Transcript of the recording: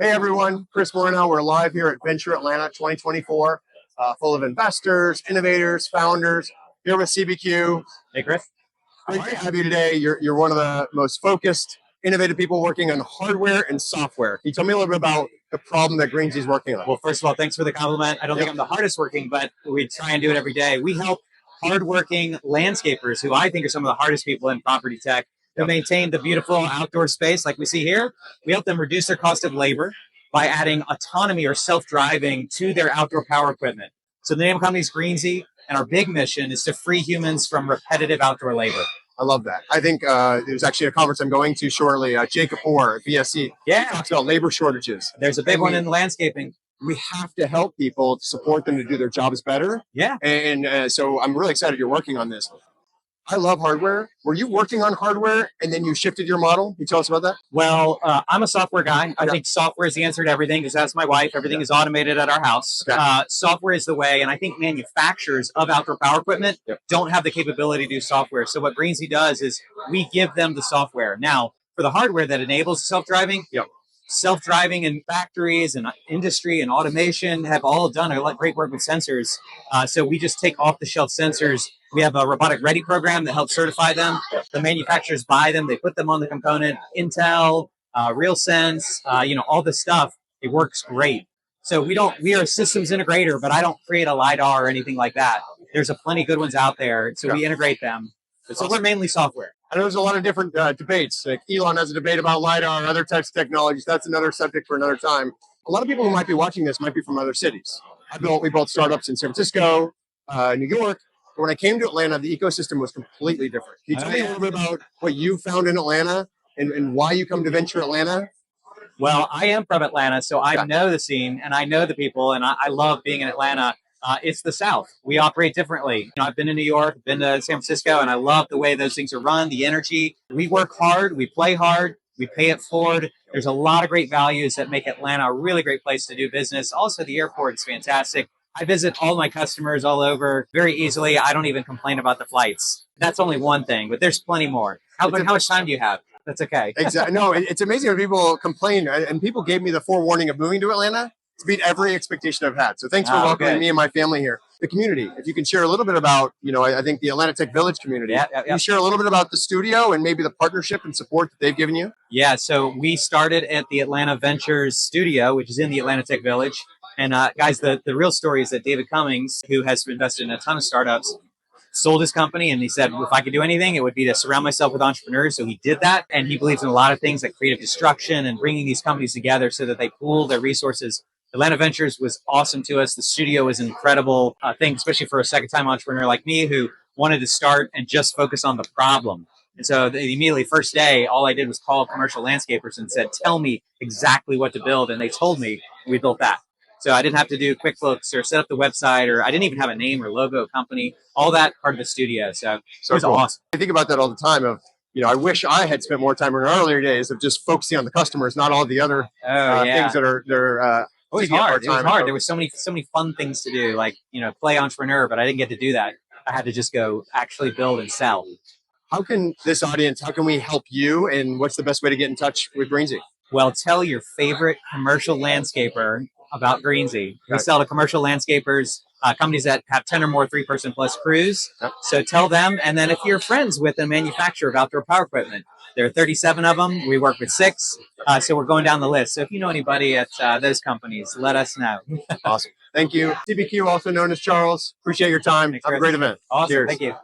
Hey everyone, Chris Moreno. We're live here at Venture Atlanta 2024, full of investors, innovators, founders. Here with CBQ. Hey Chris. Great to have you today. You're one of the most focused, innovative people working on hardware and software. Can you tell me a little bit about the problem that Greenzie is working on? Well, first of all, thanks for the compliment. I don't think I'm the hardest working, but we try and do it every day. We help hardworking landscapers, who I think are some of the hardest people in property tech, to maintain the beautiful outdoor space like we see here. We help them reduce their cost of labor by adding autonomy or self-driving to their outdoor power equipment. So the name of the company is Greenzie, and our big mission is to free humans from repetitive outdoor labor. I love that. I think there's actually a conference I'm going to shortly, Jacob Orr at BSC. Yeah. He talks about labor shortages. There's a big one in landscaping. We have to help people to support them to do their jobs better. Yeah. And so I'm really excited you're working on this. I love hardware. Were you working on hardware and then you shifted your model? Can you tell us about that? Well, I'm a software guy. I think software is the answer to everything because that's my wife. Everything is automated at our house. Software is the way, and I think manufacturers of outdoor power equipment don't have the capability to do software. So what Greenzie does is we give them the software. Now, for the hardware that enables self-driving, self-driving in factories and industry and automation have all done a great work with sensors. So we just take off-the-shelf sensors. We have a robotic ready program that helps certify them. The manufacturers buy them. They put them on the component. Intel, RealSense, all this stuff. It works great. So we are a systems integrator, but I don't create a LiDAR or anything like that. There's a plenty good ones out there. So we integrate them. So we're mainly software. I know there's a lot of different debates. Like Elon has a debate about LiDAR, other types of technologies. That's another subject for another time. A lot of people who might be watching this might be from other cities. We built startups in San Francisco, New York. But when I came to Atlanta, the ecosystem was completely different. Can you tell me a little bit about what you found in Atlanta and why you come to Venture Atlanta? Well, I am from Atlanta, so I know the scene and I know the people, and I love being in Atlanta. It's the South. We operate differently. I've been to New York, been to San Francisco, and I love the way those things are run, the energy. We work hard, we play hard, we pay it forward. There's a lot of great values that make Atlanta a really great place to do business. Also, the airport is fantastic. I visit all my customers all over very easily. I don't even complain about the flights. That's only one thing, but there's plenty more. How much time do you have? That's okay. Exactly. No, it's amazing when people complain, and people gave me the forewarning of moving to Atlanta to beat every expectation I've had. So thanks for welcoming me and my family here. The community, if you can share a little bit about, I think the Atlanta Tech Village community. Can you share a little bit about the studio and maybe the partnership and support that they've given you? Yeah, so we started at the Atlanta Ventures studio, which is in the Atlanta Tech Village. And guys, the real story is that David Cummings, who has invested in a ton of startups, sold his company, and he said, if I could do anything, it would be to surround myself with entrepreneurs. So he did that, and he believes in a lot of things like creative destruction and bringing these companies together so that they pool their resources. Atlanta Ventures was awesome to us. The studio was an incredible thing, especially for a second-time entrepreneur like me who wanted to start and just focus on the problem. And so immediately, first day, all I did was call commercial landscapers and said, tell me exactly what to build. And they told me, we built that. So I didn't have to do QuickBooks or set up the website, or I didn't even have a name or logo company, all that part of the studio. So it was awesome. I think about that all the time of, I wish I had spent more time in earlier days of just focusing on the customers, not all the other things that are it was hard. It was hard. There was so many fun things to do, like, play entrepreneur, but I didn't get to do that. I had to just go actually build and sell. How can we help you, and what's the best way to get in touch with Greenzie? Well, tell your favorite commercial landscaper about Greenzie. We sell to commercial landscapers, companies that have 10 or more 3-person plus crews. So tell them. And then if you're friends with a manufacturer of outdoor power equipment, there are 37 of them. We work with 6. So we're going down the list. So if you know anybody at those companies, let us know. Awesome. Thank you. CBQ, also known as Charles. Appreciate your time. Thanks, Have a great event. Awesome. Cheers. Thank you.